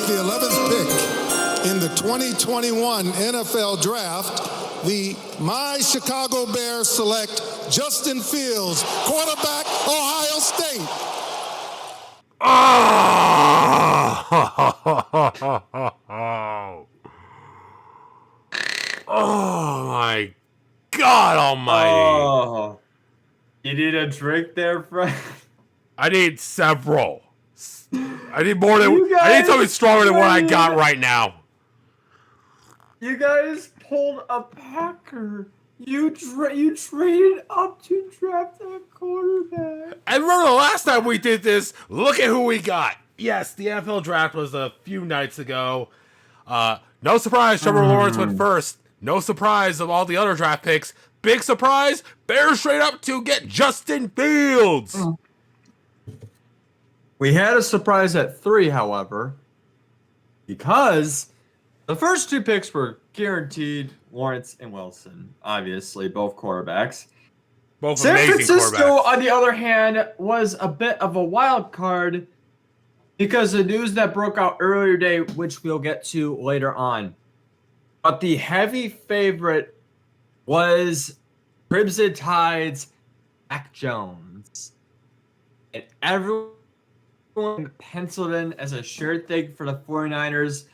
With the 11th pick in the 2021 NFL Draft, my Chicago Bears select Justin Fields, quarterback, Ohio State. Oh my God Almighty! Oh, you need a drink there, friend? I need several. I need more than. I need something stronger than what I got right now. You guys pulled a Packer. You traded up to draft a quarterback. And remember the last time we did this? Look at who we got. Yes, the NFL draft was a few nights ago. No surprise, Trevor Lawrence went first. No surprise of all the other draft picks. Big surprise, Bears straight up to get Justin Fields. We had a surprise at 3, however, because the first 2 picks were guaranteed. Lawrence and Wilson, obviously, both quarterbacks. Both San amazing Francisco, quarterbacks. on the other hand, was a bit of a wild card because the news that broke out earlier today, which we'll get to later on. But the heavy favorite was Crimson Tide's Mac Jones. And everyone penciled in as a sure thing for the 49ers.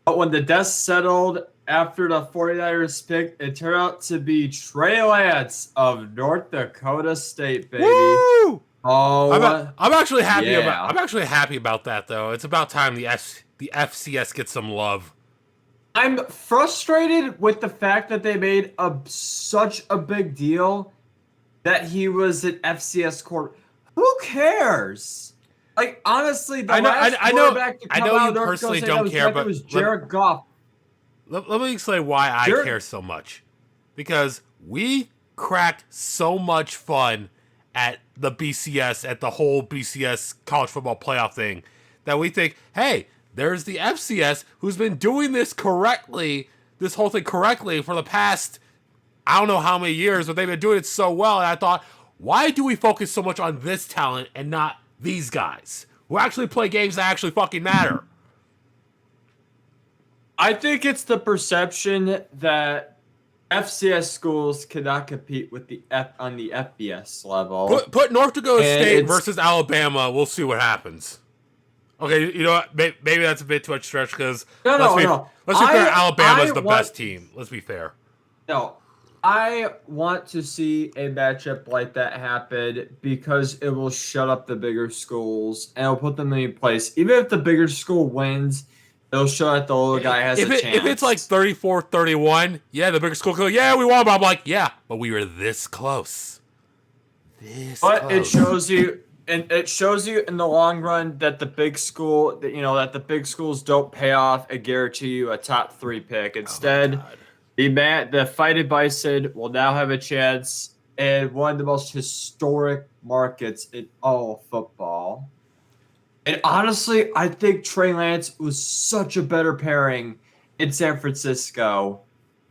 But when the dust settled after the 49ers pick, it turned out to be Trey Lance of North Dakota State, baby. Woo! Oh, I'm actually happy yeah. about. I'm actually happy about that, though. It's about time the FCS gets some love. I'm frustrated with the fact that they made such a big deal that he was an FCS quarterback. Who cares? Like, honestly, the last quarterback to come out of North personally Dakota don't care, but was Jared Goff. Let me explain why I care so much. Because we cracked so much fun at the BCS, at the whole BCS college football playoff thing, that we think, hey, there's the FCS who's been doing this correctly, this whole thing correctly for the past, I don't know how many years, but they've been doing it so well. And I thought, why do we focus so much on this talent and not these guys who actually play games that actually fucking matter? I think it's the perception that FCS schools cannot compete with on the FBS level. Put North Dakota State versus Alabama. We'll see what happens. Okay, you know what? Maybe that's a bit too much stretch because let's be fair. Alabama's the best team. Let's be fair. No, I want to see a matchup like that happen because it will shut up the bigger schools and it'll put them in place. Even if the bigger school wins, it'll show that the little guy has a chance. If it's like 34-31, yeah, the bigger school goes, yeah, we won. But I'm like, yeah, but we were this close. It shows you. And it shows you in the long run that the big school, that the big schools don't pay off and guarantee you a top 3 pick. Instead, the Fighting Bison will now have a chance in one of the most historic markets in all football. And honestly, I think Trey Lance was such a better pairing in San Francisco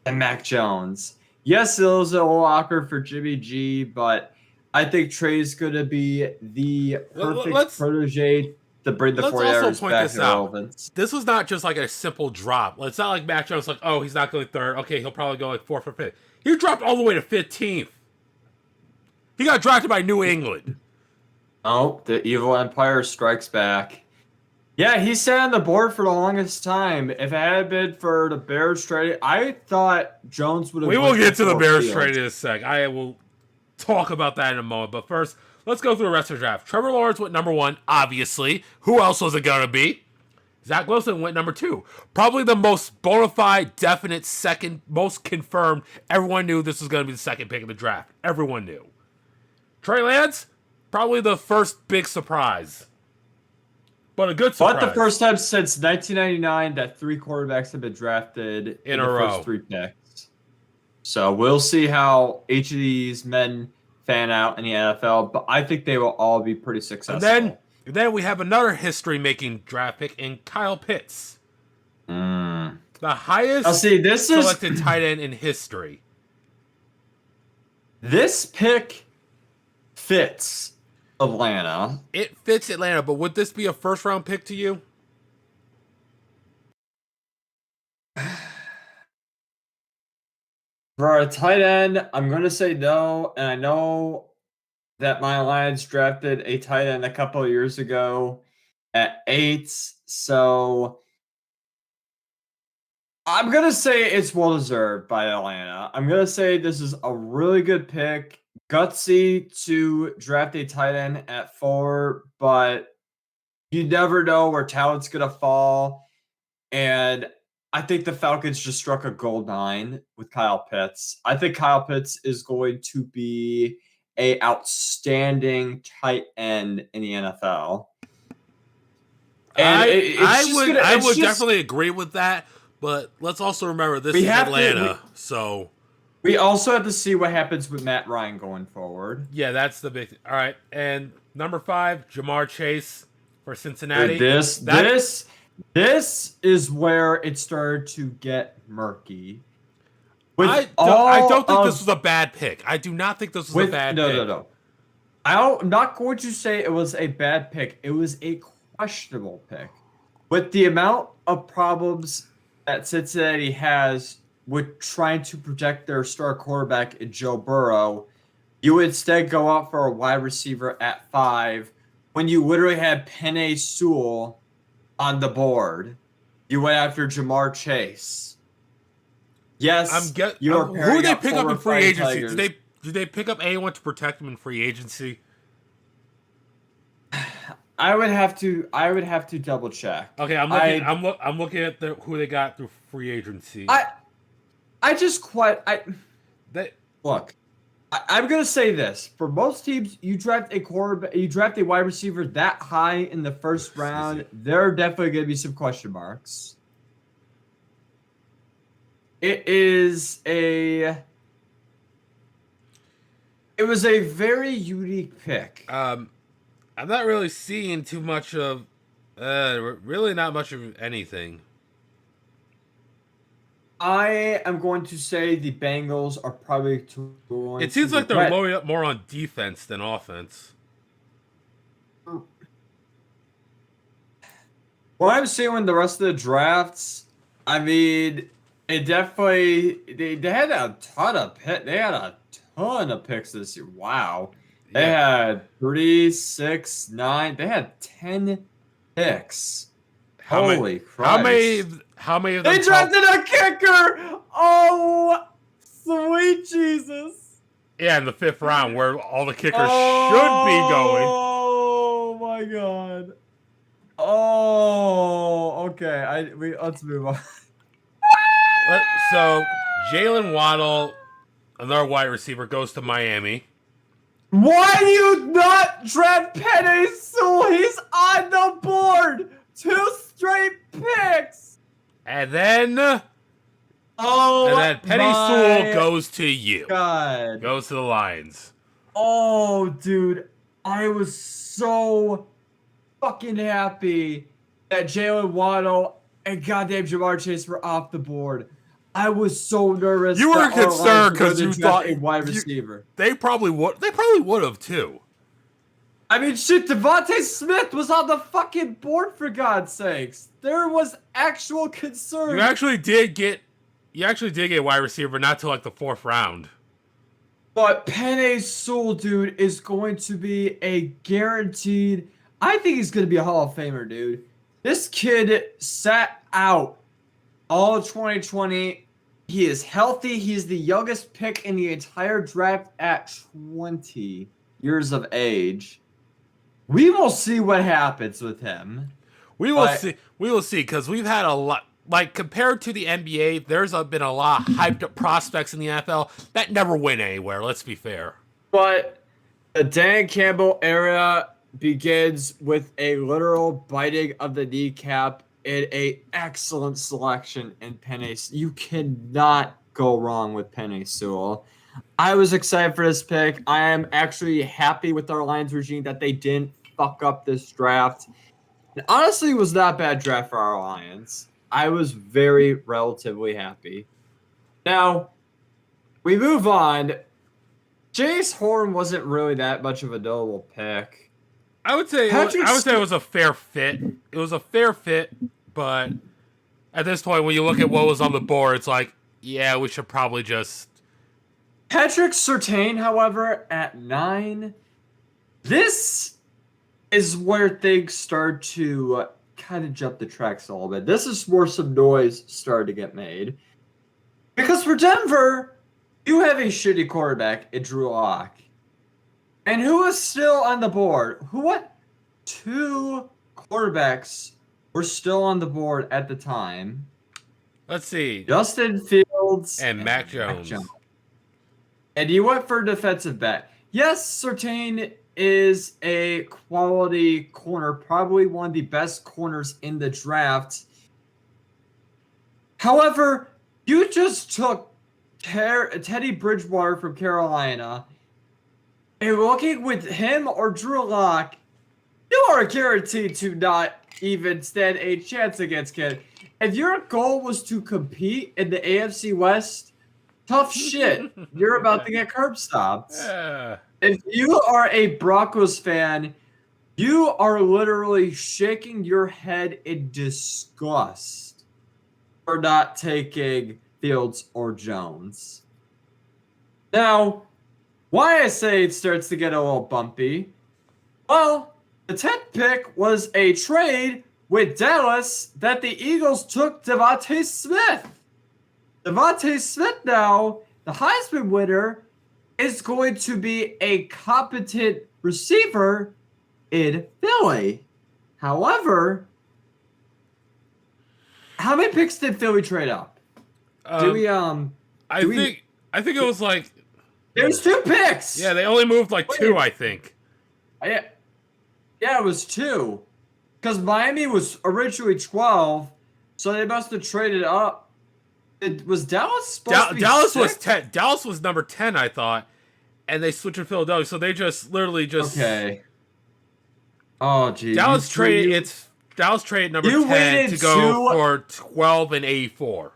than Mac Jones. Yes, it was a little awkward for Jimmy G, but I think Trey's going to be the perfect protege to bring the 49ers back to relevance. This was not just like a simple drop. It's not like Mac Jones like, oh, he's not going 3rd. Okay, he'll probably go like 4th or 5th. He dropped all the way to 15th. He got drafted by New England. Oh, the evil empire strikes back. Yeah, he sat on the board for the longest time. If it had been for the Bears trade, I thought Jones would have. We will get to the Bears trade in a sec. I will talk about that in a moment. But first, let's go through the rest of the draft. Trevor Lawrence went number 1, obviously. Who else was it going to be? Zach Wilson went number 2. Probably the most bona fide, definite second, most confirmed. Everyone knew this was going to be the second pick of the draft. Everyone knew. Trey Lance, probably the first big surprise. But a good surprise. But the first time since 1999 that 3 quarterbacks have been drafted in a row. First 3 picks. So we'll see how each of these men fan out in the NFL, but I think they will all be pretty successful. And then we have another history-making draft pick in Kyle Pitts. The highest selected tight end in history. This pick fits Atlanta. It fits Atlanta, but would this be a first-round pick to you? For a tight end, I'm going to say no, and I know that my Lions drafted a tight end a couple of years ago at 8, so I'm going to say it's well-deserved by Atlanta. I'm going to say this is a really good pick. Gutsy to draft a tight end at 4, but you never know where talent's going to fall. And I think the Falcons just struck a gold mine with Kyle Pitts. I think Kyle Pitts is going to be a outstanding tight end in the NFL. And I would definitely agree with that, but let's also remember this is Atlanta, so we also have to see what happens with Matt Ryan going forward. Yeah, that's the big thing. All right, and number 5, Jamar Chase for Cincinnati. This is where it started to get murky. I don't think this was a bad pick. I do not think this was a bad pick. No. I'm not going to say it was a bad pick. It was a questionable pick. With the amount of problems that Cincinnati has with trying to protect their star quarterback in Joe Burrow, you would instead go out for a wide receiver at 5 when you literally had Penei Sewell on the board. You went after Jamar Chase. Yes, who did they pick up in free agency? Did they pick up anyone to protect him in free agency? I would have to double check. Okay, I'm looking at who they got through free agency. Look. I'm gonna say this: for most teams, you draft a wide receiver that high in the first round, there are definitely gonna be some question marks. It was a very unique pick. I'm not really seeing too much of, really not much of anything. I am going to say the Bengals are probably going. It seems like they're loading up more on defense than offense. What I'm seeing in the rest of the drafts, I mean, it definitely they had a ton of picks this year. Wow. They had 3, 6, 9. They had 10 picks. Holy Christ. How many of them? They drafted a kicker! Oh, sweet Jesus. Yeah, in the 5th round where all the kickers should be going. Oh, my God. Oh, okay. Let's move on. So, Jalen Waddle, another wide receiver, goes to Miami. Why do you not draft Penei Sewell? He's on the board. 2 straight picks. And then Penei Sewell goes to you. God. Goes to the Lions. Oh, dude. I was so fucking happy that Jalen Waddle and goddamn Jamar Chase were off the board. I was so nervous. You were concerned because you thought a wide receiver. They probably would have too. I mean, shit, Devontae Smith was on the fucking board, for God's sakes. There was actual concern. You actually did get a wide receiver, not till like the 4th round. But Penei Sewell, dude, is going to be a guaranteed. I think he's going to be a Hall of Famer, dude. This kid sat out all of 2020. He is healthy. He is the youngest pick in the entire draft at 20 years of age. We will see what happens with him. We will see. We will see, because we've had a lot. Like, compared to the NBA, there's been a lot of hyped up prospects in the NFL that never went anywhere. Let's be fair. But the Dan Campbell era begins with a literal biting of the kneecap and a excellent selection in Penei. You cannot go wrong with Penei Sewell. I was excited for this pick. I am actually happy with our Lions regime that they didn't fuck up this draft. And honestly, it was not a bad draft for our Lions. I was very relatively happy. Now, we move on. Jace Horn wasn't really that much of a notable pick. I would say it was a fair fit. It was a fair fit, but at this point, when you look at what was on the board, it's like, yeah, we should probably just Patrick Surtain, however, at 9, this is where things start to kind of jump the tracks a little bit. This is where some noise started to get made. Because for Denver, you have a shitty quarterback in Drew Lock. And who is still on the board? What 2 quarterbacks were still on the board at the time? Let's see. Justin Fields and Mac Jones. And you went for a defensive back. Yes, Surtain is a quality corner, probably one of the best corners in the draft. However, you just took Teddy Bridgewater from Carolina, and looking with him or Drew Lock, you are guaranteed to not even stand a chance against Kid. If your goal was to compete in the AFC West, tough shit. You're about to get curb stomped. Yeah. If you are a Broncos fan, you are literally shaking your head in disgust for not taking Fields or Jones. Now, why I say it starts to get a little bumpy? Well, the 10th pick was a trade with Dallas that the Eagles took Devontae Smith. Devontae Smith now, the Heisman winner, is going to be a competent receiver in Philly. However, how many picks did Philly trade up? I think it was like there's 2 picks. Yeah, they only moved like 2, I think. Yeah, it was 2. Because Miami was originally 12, so they must have traded up. Was Dallas supposed to be Dallas 6? was 10. Dallas was number 10, I thought, and they switched to Philadelphia. So they just literally okay. Oh, geez. Dallas traded number 10 to go for 12 and 84.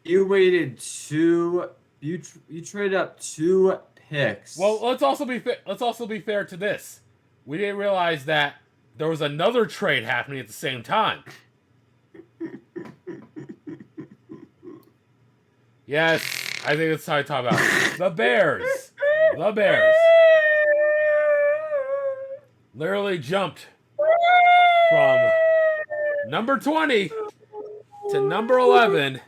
You waited 2. You traded up 2 picks. Well, let's also be fair to this. We didn't realize that there was another trade happening at the same time. Yes, I think it's time to talk about the Bears. The Bears literally jumped from number 20 to number 11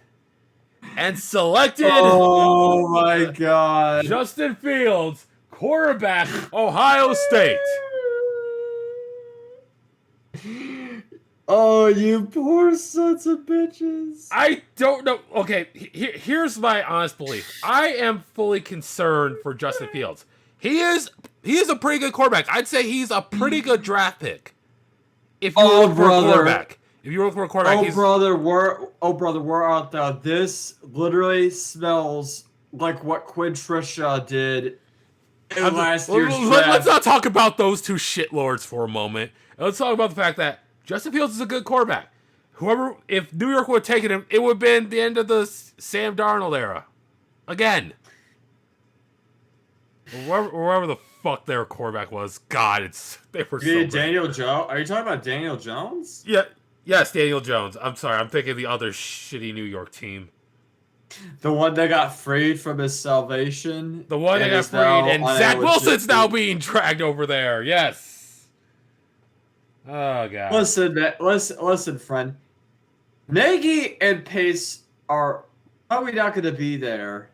and selected oh my God, Justin Fields, quarterback, Ohio State. Oh, you poor sons of bitches. I don't know. Okay, here's my honest belief. I am fully concerned for Justin Fields. He is a pretty good quarterback. I'd say he's a pretty good draft pick. If you look for a quarterback. If you look for a quarterback, brother, we're out there. This literally smells like what Quinn Trisha did in last year's draft. Let's not talk about those 2 shitlords for a moment. Let's talk about the fact that Justin Fields is a good quarterback. If New York would have taken him, it would have been the end of the Sam Darnold era. Again. Wherever the fuck their quarterback was. God, they were so Daniel Jones? Are you talking about Daniel Jones? Yeah. Yes, Daniel Jones. I'm sorry. I'm thinking of the other shitty New York team. The one that got freed from his salvation? The one that got freed, and Zach Wilson's now being dragged over there. Yes. Oh, God. Listen, friend. Nagy and Pace are probably not going to be there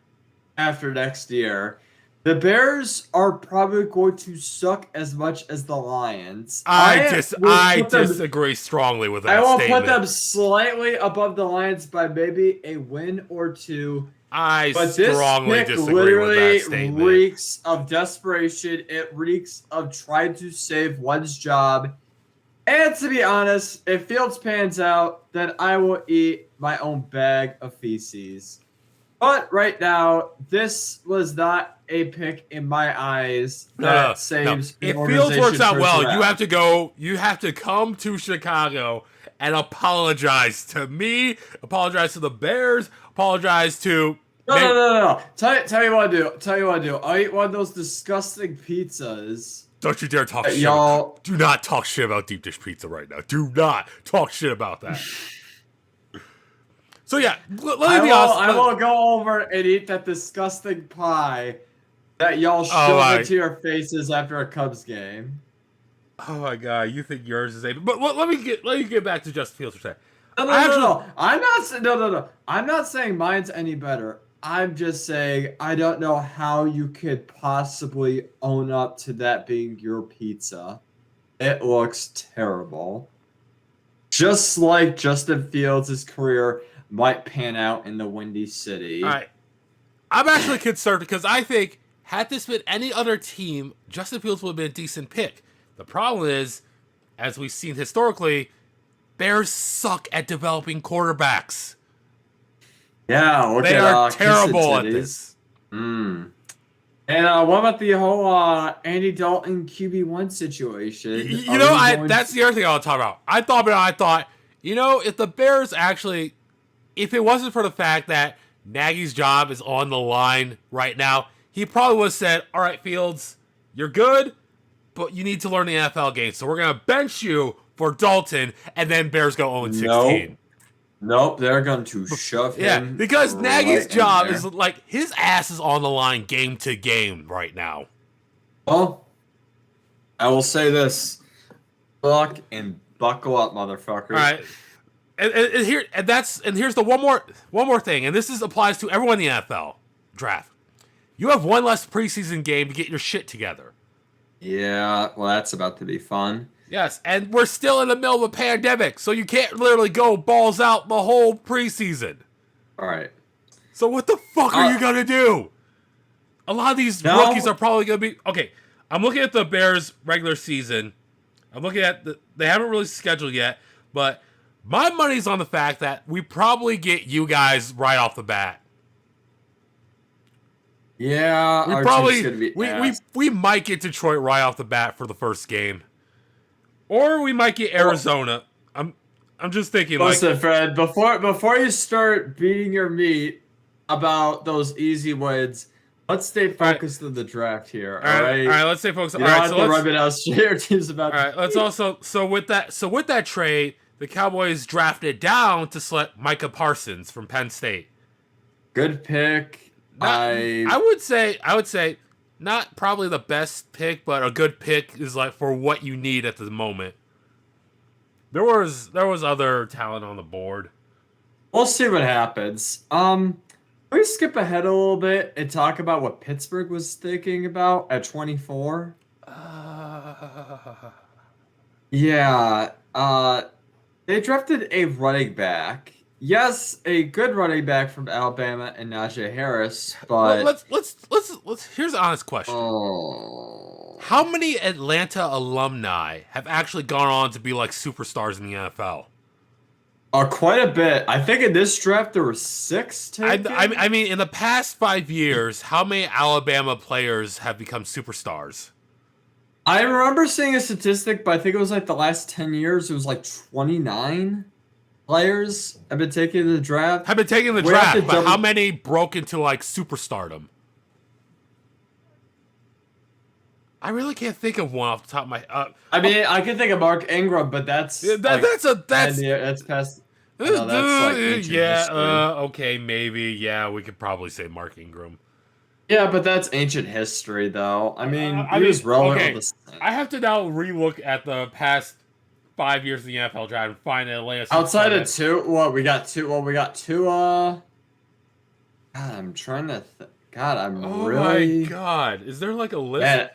after next year. The Bears are probably going to suck as much as the Lions. I disagree strongly with that statement. I will put them slightly above the Lions by maybe a win or 2. I strongly disagree with that statement. It reeks of desperation. It reeks of trying to save one's job. And to be honest, if Fields pans out, then I will eat my own bag of feces. But right now, this was not a pick in my eyes that saves. No. If Fields works out well, you have to come to Chicago and apologize to me, apologize to the Bears, apologize to. No. Tell you what I do. I'll eat one of those disgusting pizzas. Don't you dare talk shit. Y'all. Do not talk shit about deep dish pizza right now. Do not talk shit about that. So yeah, let me be honest. I will go over and eat that disgusting pie that y'all shove into your faces after a Cubs game. Oh my god, you think yours is able? But let me get back to Justin Fields for a second. No. I'm not saying mine's any better. I'm just saying I don't know how you could possibly own up to that being your pizza. It looks terrible. Just like Justin Fields' career might pan out in the Windy City. All right. I'm actually concerned because I think had this been any other team, Justin Fields would have been a decent pick. The problem is, as we've seen historically, Bears suck at developing quarterbacks. Yeah, they are terrible at this. And what about the whole Andy Dalton QB1 situation? That's the other thing I'll talk about. I thought, if the Bears actually, if it wasn't for the fact that Nagy's job is on the line right now, he probably would have said, all right, Fields, you're good, but you need to learn the NFL game. So we're going to bench you for Dalton, and then Bears go 0-16. Nope, they're going to shove him. Yeah, because Nagy's job is like, his ass is on the line game to game right now. Well, I will say this. Buck and buckle up, motherfuckers. All right. And here's the one more thing, and this applies to everyone in the NFL draft. You have one less preseason game to get your shit together. Yeah, well, that's about to be fun. Yes, and we're still in the middle of a pandemic, so you can't literally go balls out the whole preseason. All right. So what the fuck are you gonna do? A lot of these rookies are probably gonna be okay. I'm looking at the Bears regular season. I'm looking at they haven't really scheduled yet, but my money's on the fact that we probably get you guys right off the bat. Yeah, we probably we might get Detroit right off the bat for the first game, or we might get Arizona. I'm just thinking. Listen, Fred, before you start beating your meat about those easy wins, let's stay focused on the draft here. All right, let's stay focused. You don't have to rub it out straight. Your team's about. All right, let's also with that trade, the Cowboys drafted down to select Micah Parsons from Penn State. Good pick. I would say not probably the best pick, but a good pick is like for what you need at the moment. There was other talent on the board. We'll see what happens. Can we skip ahead a little bit and talk about what Pittsburgh was thinking about at 24? Yeah. They drafted a running back. Yes, a good running back from Alabama and Najee Harris, but let's here's an honest question. How many Atlanta alumni have actually gone on to be like superstars in the NFL? Quite a bit. I think in this draft there were 6 taken. I mean, in the past 5 years, how many Alabama players have become superstars? I remember seeing a statistic, but I think it was like the last 10 years. It was like 29 players have been taking the draft. But how many broke into like superstardom? I really can't think of one off the top of my. I mean, I can think of Mark Ingram, but that's past. Okay, maybe. Yeah, we could probably say Mark Ingram. Yeah, but that's ancient history, though. I mean, he was relevant. Okay. I have to now relook at the past 5 years of the NFL draft and find Atlanta. Outside of two, we got two. God, I'm trying to. My God, is there like a list? Man,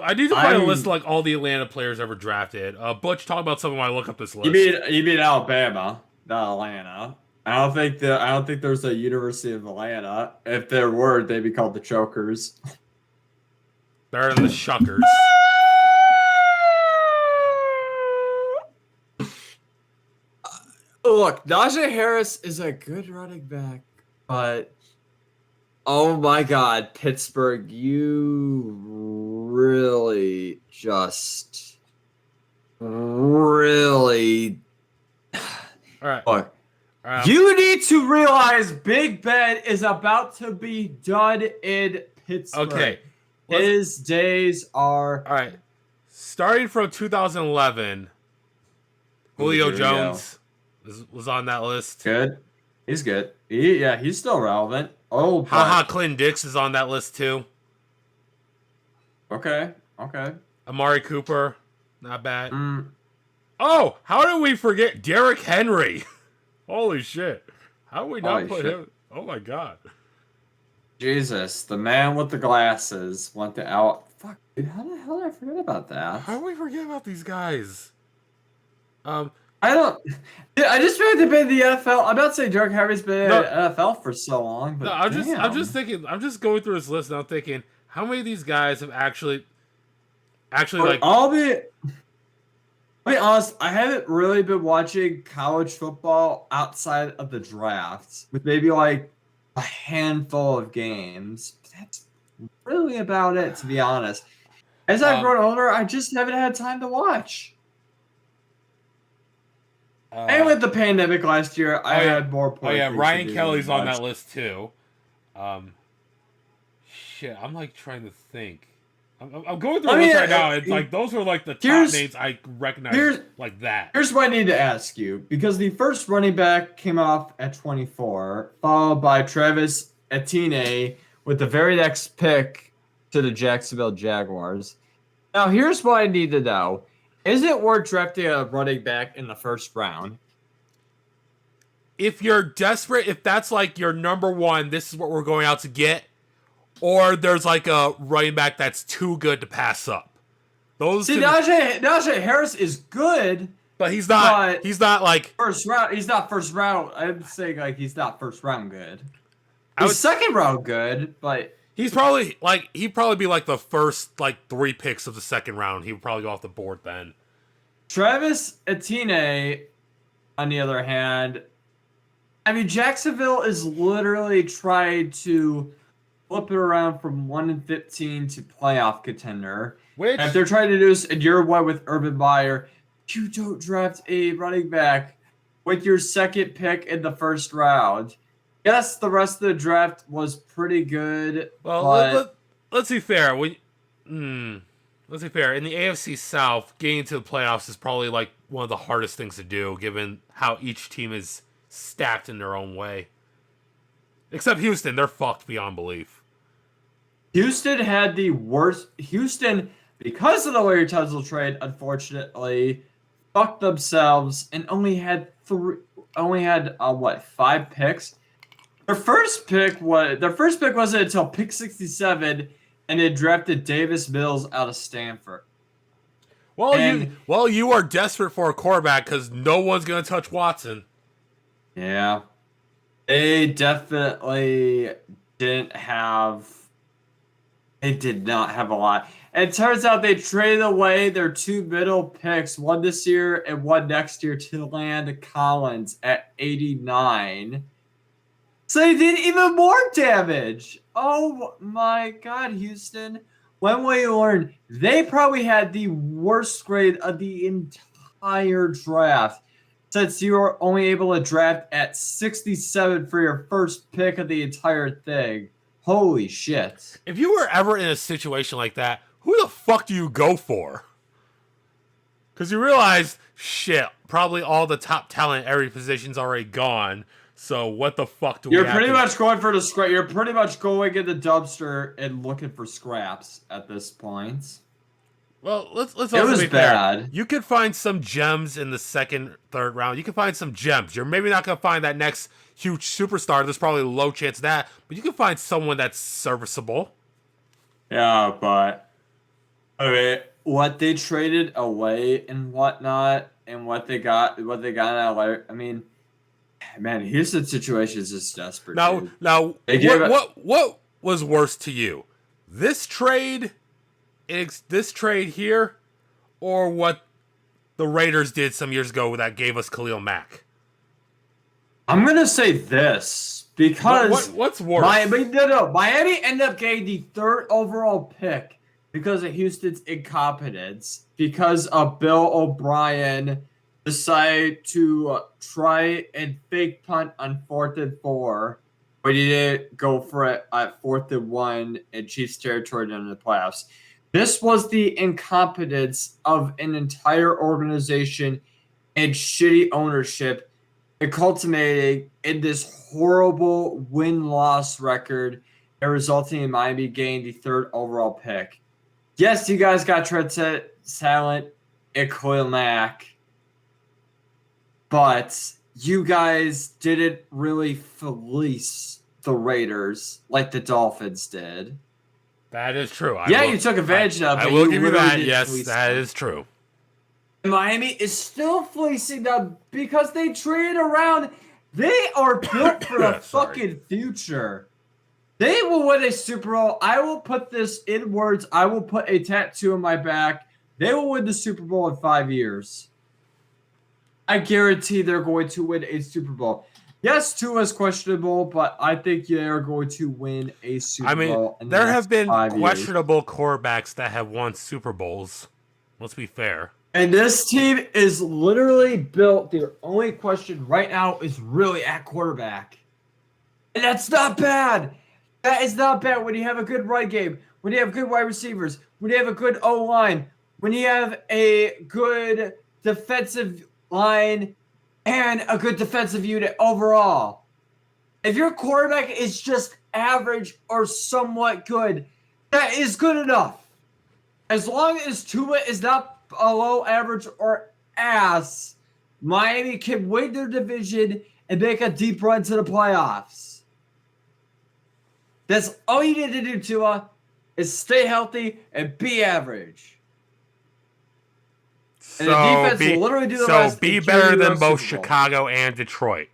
I need to find a list of like all the Atlanta players ever drafted. Butch, talk about something while I look up this list. You mean Alabama, not Atlanta. I don't think there's a University of Atlanta. If there were, they'd be called the Chokers. Better than the Shuckers. Look, Najee Harris is a good running back, but oh my God, Pittsburgh, you really just really. All right. Look, you need to realize Big Ben is about to be done in Pittsburgh. Okay. His days are... All right. Starting from 2011, Julio Jones was on that list. Good. He's good. He's still relevant. Oh, Clinton Dix is on that list too. Okay. Amari Cooper, not bad. Oh, how did we forget Derrick Henry? Holy shit. How did we not put him? Oh my god. Jesus, the man with the glasses went out. Fuck, dude, how the hell did I forget about that? How did we forget about these guys? I don't. I just feel like they've been in the NFL. I'm not saying Derrick Henry's been in the NFL for so long, but I'm just thinking. I'm just going through this list and I'm thinking, how many of these guys have actually like? I'll be honest. I haven't really been watching college football outside of the drafts, with maybe like a handful of games. That's really about it, to be honest. As I've grown older, I just haven't had time to watch. And with the pandemic last year, I had more points. Oh yeah, Ryan Kelly's on that list too. Shit, I'm like trying to think. I'm going through this right now. It's like those are like the top names I recognize like that. Here's what I need to ask you, because the first running back came off at 24, followed by Travis Etienne with the very next pick to the Jacksonville Jaguars. Now, here's what I need to know. Is it worth drafting a running back in the first round? If you're desperate, if that's like your number one, this is what we're going out to get, or there's like a running back that's too good to pass up. Najee Harris is good, but he's not. He's not like first round. He's not first round. I'm saying like he's not first round good. He's second round good, but he's probably like he'd probably be like the first like 3 picks of the second round. He would probably go off the board then. Travis Etienne, on the other hand, I mean Jacksonville is literally trying to flip it around from 1-15 to playoff contender. Which, if they're trying to do this in your way with Urban Meyer, you don't draft a running back with your second pick in the first round. Yes, the rest of the draft was pretty good. Well, let's be fair. Let's be fair. In the AFC South, getting to the playoffs is probably like one of the hardest things to do, given how each team is stacked in their own way. Except Houston, they're fucked beyond belief. Houston had the worst. Houston, because of the Larry Tunsil trade, unfortunately, fucked themselves and only had 5 picks. Their first pick wasn't until pick 67, and they drafted Davis Mills out of Stanford. Well, you are desperate for a quarterback because no one's gonna touch Watson. Yeah, they definitely didn't have. They did not have a lot. And it turns out they traded away their 2 middle picks, one this year and one next year, to land Collins at 89. So they did even more damage. Oh my God, Houston. When will you learn? They probably had the worst grade of the entire draft, since you were only able to draft at 67 for your first pick of the entire thing. Holy shit. If you were ever in a situation like that, who the fuck do you go for? Because you realize, shit, probably all the top talent at every position's already gone. So what the fuck do we have? You're pretty much going for the scrap. You're pretty much going in the dumpster and looking for scraps at this point. Well, let's also be bad. fair. You could find some gems in the second, third round. You can find some gems. You're maybe not going to find that next huge superstar. There's probably a low chance of that. But you can find someone that's serviceable. Yeah, but okay, what they traded away and whatnot, and what they got out of there. I mean, man, Houston's situation is just desperate. Now, what was worse to you? This trade here, or what the Raiders did some years ago that gave us Khalil Mack? I'm gonna say this because what's worse? Miami ended up getting the 3rd overall pick because of Houston's incompetence, because of Bill O'Brien decided to try and fake punt on 4th and 4, but he didn't go for it at 4th and 1 in Chiefs territory in the playoffs. This was the incompetence of an entire organization and shitty ownership, and culminating in this horrible win-loss record and resulting in Miami getting the 3rd overall pick. Yes, you guys got Trent Sallant and Khalil Mack, but you guys didn't really fleece the Raiders like the Dolphins did. That is true. You took advantage of it. I will give you that. Yes, that is true. Miami is still fleecing them because they traded around. They are built for the fucking future. They will win a Super Bowl. I will put this in words. I will put a tattoo on my back. They will win the Super Bowl in 5 years. I guarantee they're going to win a Super Bowl. Yes, Tua is questionable, but I think they are going to win a Super Bowl. I mean, there have been questionable quarterbacks that have won Super Bowls. Let's be fair. And this team is literally built. Their only question right now is really at quarterback. And that's not bad. That is not bad when you have a good run game, when you have good wide receivers, when you have a good O-line, when you have a good defensive line and a good defensive unit overall. If your quarterback is just average or somewhat good, that is good enough. As long as Tua is not below average or ass, Miami can win their division and make a deep run to the playoffs. That's all you need to do, Tua, is stay healthy and be average. And the defense will literally do the rest. So be better than both Chicago and Detroit.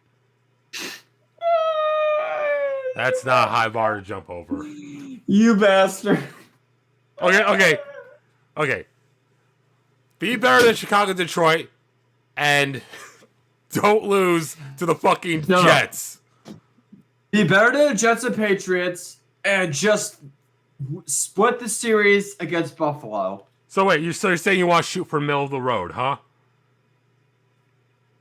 That's not a high bar to jump over. You bastard. Okay. Be better than Chicago, Detroit, and don't lose to the fucking Jets. Be better than the Jets and Patriots, and just split the series against Buffalo. So wait, you're saying you want to shoot for middle of the road, huh?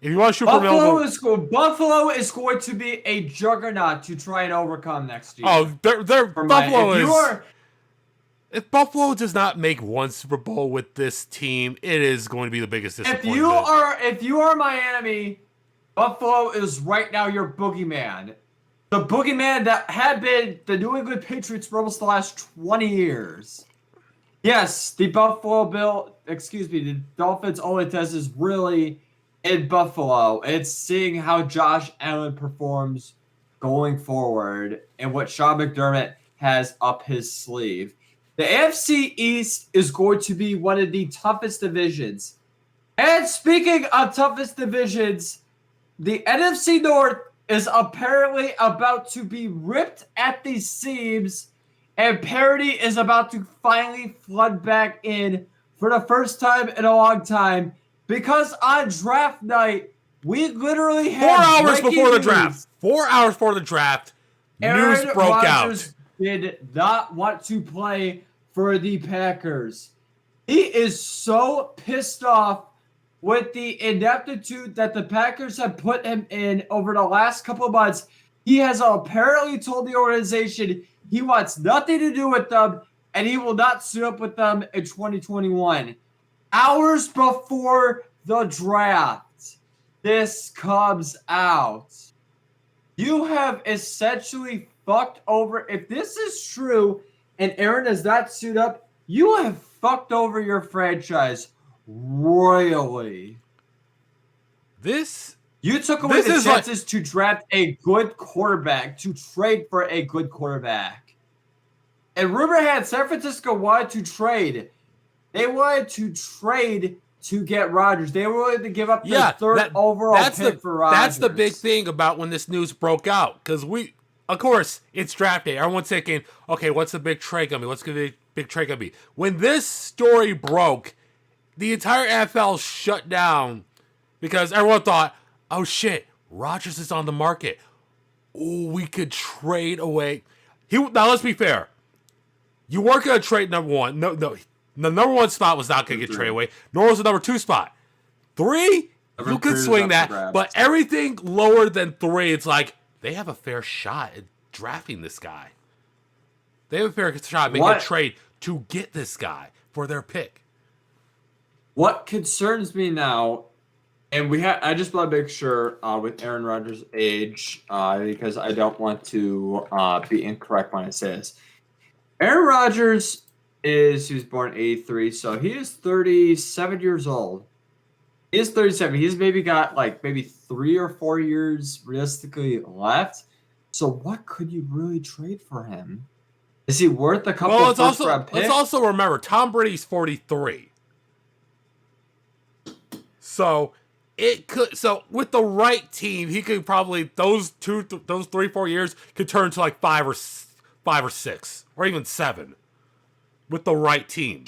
If you want to shoot for middle of the road, Buffalo is going to be a juggernaut to try and overcome next year. Oh, Buffalo If Buffalo does not make one Super Bowl with this team, it is going to be the biggest disappointment. If you are Miami, Buffalo is right now your boogeyman. The boogeyman that had been the New England Patriots for almost the last 20 years. Yes, the Dolphins' only test is really in Buffalo. It's seeing how Josh Allen performs going forward and what Sean McDermott has up his sleeve. The AFC East is going to be one of the toughest divisions. And speaking of toughest divisions, the NFC North is apparently about to be ripped at the seams, and parity is about to finally flood back in for the first time in a long time, because on draft night, we literally had 4 hours before the draft. 4 hours before the draft, news broke out. Did not want to play for the Packers. He is so pissed off with the ineptitude that the Packers have put him in over the last couple of months. He has apparently told the organization he wants nothing to do with them and he will not suit up with them in 2021. Hours before the draft, this comes out. You have essentially fucked over. If this is true and Aaron does not suit up, you have fucked over your franchise royally. You took away the chances to draft a good quarterback, to trade for a good quarterback. And rumor had San Francisco wanted to trade. They wanted to trade to get Rodgers. They were willing to give up their third overall pick for Rodgers. That's the big thing about when this news broke out. Because of course, it's draft day. Everyone's thinking, okay, what's the big trade going to be? What's the big trade going to be? When this story broke, the entire NFL shut down because everyone thought, oh shit, Rodgers is on the market. Oh, we could trade away. Now, let's be fair. You weren't going to trade number one. No. The number one spot was not going to get traded away, nor was the number 2 spot. 3, you could swing that. But everything lower than 3, it's like, they have a fair shot at drafting this guy. They have a fair shot at making a trade to get this guy for their pick. What concerns me now, and I just want to make sure with Aaron Rodgers' age, because I don't want to be incorrect when I say this. Aaron Rodgers he was born 83, so he is 37 years old. He is 37. He's maybe got maybe 3 or 4 years realistically left. So what could you really trade for him? Is he worth a couple of first-round picks? Let's also remember, Tom Brady's 43. So with the right team, he could probably those 3, 4 years could turn to like 5 or 6 or even 7 with the right team.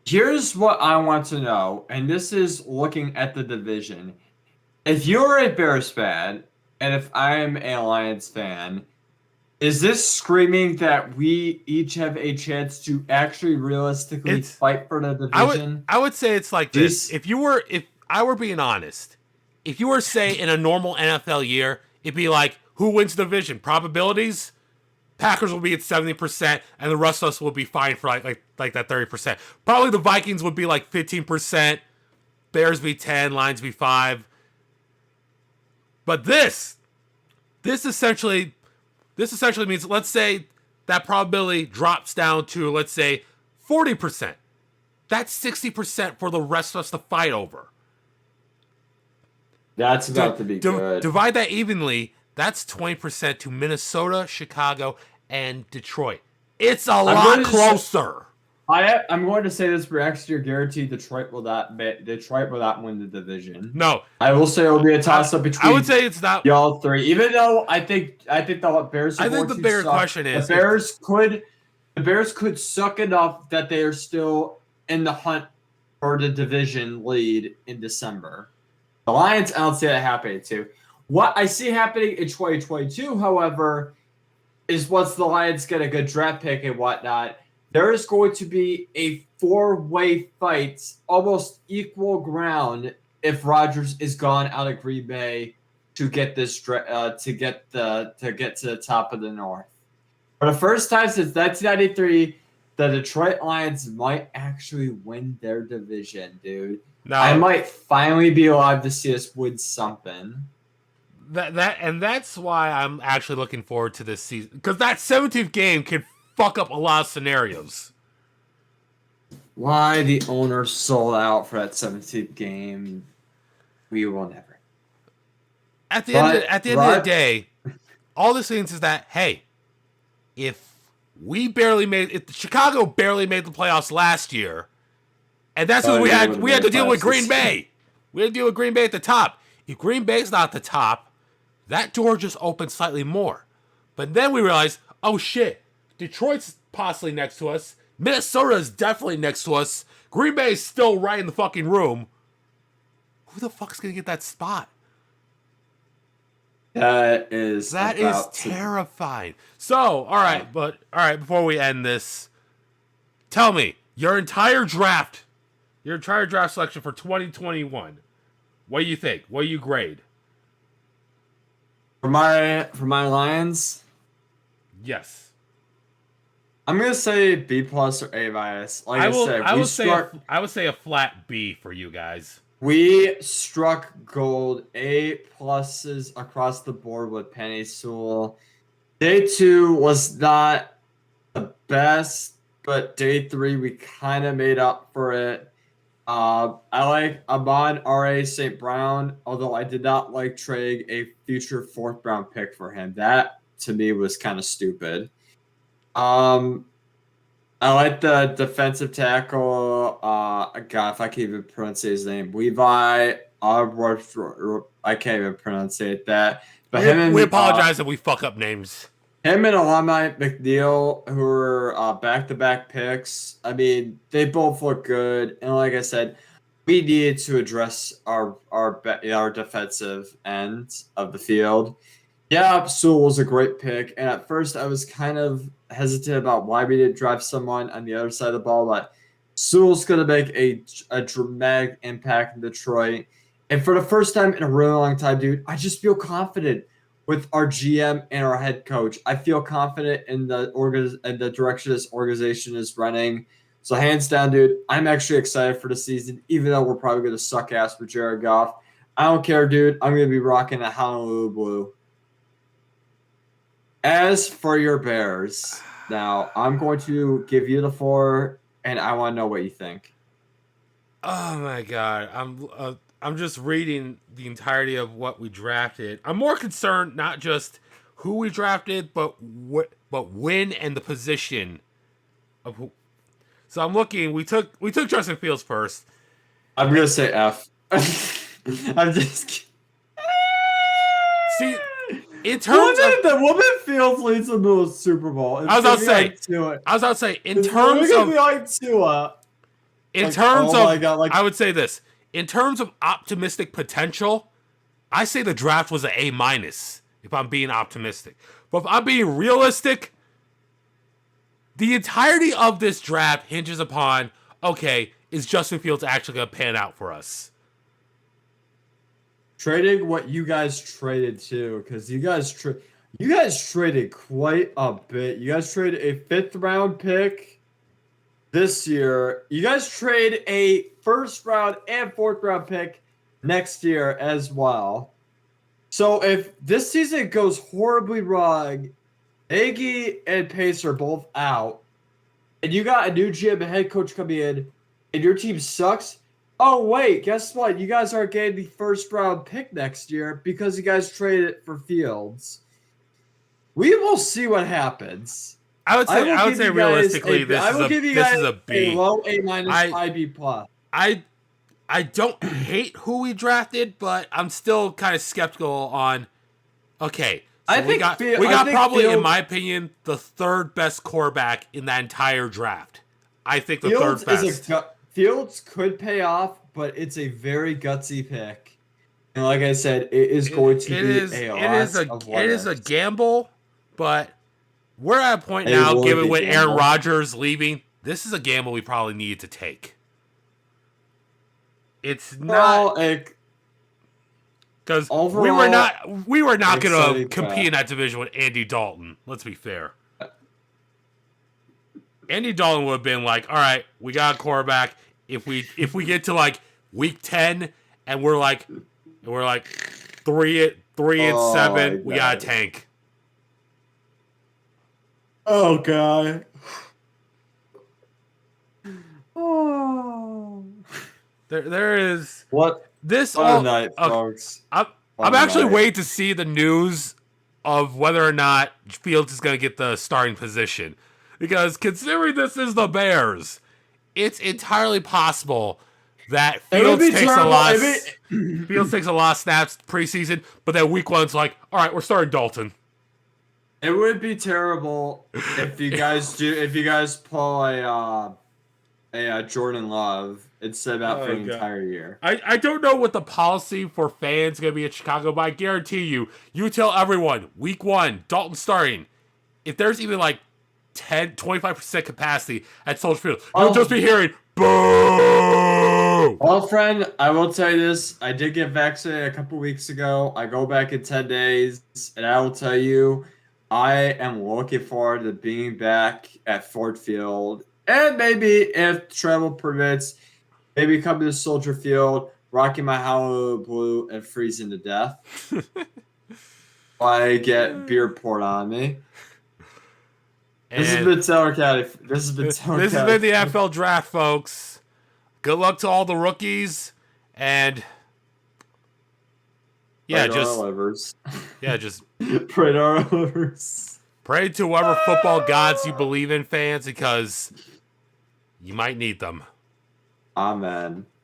Here's what I want to know, and this is looking at the division. If you're a Bears fan, and if I'm a Lions fan, is this screaming that we each have a chance to actually realistically fight for the division? I would say it's like this. If I were being honest, if you were, say, in a normal NFL year, it'd be like, who wins the division? Probabilities? Packers will be at 70%, and the rest of us will be fine for like that 30%. Probably the Vikings would be like 15%, Bears be 10, Lions be 5. But this essentially means, let's say that probability drops down to, let's say, 40%. That's 60% for the rest of us to fight over. That's about to be good. Divide that evenly. That's 20% to Minnesota, Chicago, and Detroit. It's a lot closer. I'm going to say this for next year, guaranteed Detroit will not win the division. No, I will say it will be a toss-up between. I would say it's not y'all three. Even though I think the Bears. I think the bigger question is the Bears could suck enough that they are still in the hunt for the division lead in December. The Lions, I don't see that happening too. What I see happening in 2022, however, is once the Lions get a good draft pick and whatnot, there is going to be a 4-way fight, almost equal ground, if Rodgers is gone out of Green Bay to get this to get to the top of the North. For the first time since 1993, the Detroit Lions might actually win their division, dude. No, I might finally be alive to see us win something. That's why I'm actually looking forward to this season, because that 17th game can fuck up a lot of scenarios. Why the owner sold out for that 17th game, we will never. At the end of the day, all this means is that, hey, if Chicago barely made the playoffs last year, and that's what we had to deal with Green Bay. We had to deal with Green Bay at the top. If Green Bay's not at the top, that door just opens slightly more. But then we realized, oh shit, Detroit's possibly next to us. Minnesota is definitely next to us. Green Bay is still right in the fucking room. Who the fuck's gonna get that spot? That is terrifying. So, all right, before we end this, tell me your entire draft selection for 2021. What do you think? What do you grade? For my Lions? Yes. I'm gonna say B+ or A-. I would say a flat B for you guys. We struck gold. A+ across the board with Penny Sewell. Day 2 was not the best, but day 3 we kind of made up for it. I like Amon-Ra St. Brown, although I did not like trading a future 4th round pick for him. That to me was kind of stupid. I like the defensive tackle. God, if I can't even pronounce his name, Levi. I can't even pronounce that. But we apologize if we fuck up names. Him and Alumni McNeil, who are back-to-back picks. I mean, they both look good, and like I said, we needed to address our defensive end of the field. Yeah, Sewell was a great pick, and at first I was kind of hesitant about why we didn't draft someone on the other side of the ball, but Sewell's going to make a dramatic impact in Detroit. And for the first time in a really long time, dude, I just feel confident with our GM and our head coach. I feel confident in the direction this organization is running. So hands down, dude, I'm actually excited for the season, even though we're probably going to suck ass with Jared Goff. I don't care, dude. I'm going to be rocking a Honolulu blue. As for your Bears, Now, I'm going to give you the 4, and I want to know what you think. Oh my god, I'm just reading the entirety of what we drafted. I'm more concerned not just who we drafted, but when and the position of who. So I'm looking. We took Justin Fields first. I'm gonna say F. I'm just kidding. See, in terms of the woman Fields leads them to a Super Bowl. I was about to say in terms of like Tua. In Like, terms oh of, my God, like, I would say this. In terms of optimistic potential, I say the draft was an A-, if I'm being optimistic. But if I'm being realistic, the entirety of this draft hinges upon, okay, is Justin Fields actually going to pan out for us? trading what you guys traded too, because you guys traded quite a bit. You guys traded a 5th round pick this year. You guys trade a 1st round and 4th round pick next year as well. So if this season goes horribly wrong, Aggie and Pace are both out, and you got a new GM and head coach coming in, and your team sucks. Oh wait, guess what? You guys aren't getting the 1st round pick next year because you guys traded it for Fields. We will see what happens. I would say realistically, this is a B. A low A-, high B+. I don't hate who we drafted, but I'm still kind of skeptical on. Okay, so we got probably, Fields, in my opinion, the 3rd best quarterback in that entire draft. I think the Fields 3rd best. Fields could pay off, but it's a very gutsy pick, and like I said, it is going to it is a gamble, but we're at a point now, given with Aaron Rodgers leaving, this is a gamble we probably need to take. It's not because we were not going to compete in that division with Andy Dalton. Let's be fair. Andy Dalton would have been like, all right, we got a quarterback. If we get to like week 10 and we're like 3-7, we got a tank. Oh god. Oh. There is what this what all a night, folks. I'm actually waiting to see the news of whether or not Fields is going to get the starting position, because considering this is the Bears, it's entirely possible that Fields takes a lot of snaps preseason, but then week 1's like, all right, we're starting Dalton. It would be terrible if you guys pull a Jordan Love instead of out for the entire year. I don't know what the policy for fans is going to be in Chicago, but I guarantee you tell everyone, week 1, Dalton starting. If there's even like 25% capacity at Soldier Field, you'll just be hearing, boo! Well, friend, I will tell you this. I did get vaccinated a couple weeks ago. I go back in 10 days, and I will tell you, I am looking forward to being back at Ford Field, and maybe if travel permits, maybe coming to Soldier Field, rocking my Honolulu blue, and freezing to death. I get beer poured on me. This has been Teller County. This has been the NFL draft, folks. Good luck to all the rookies, and just pray to our livers. Pray to whoever football gods you believe in, fans, because you might need them. Amen.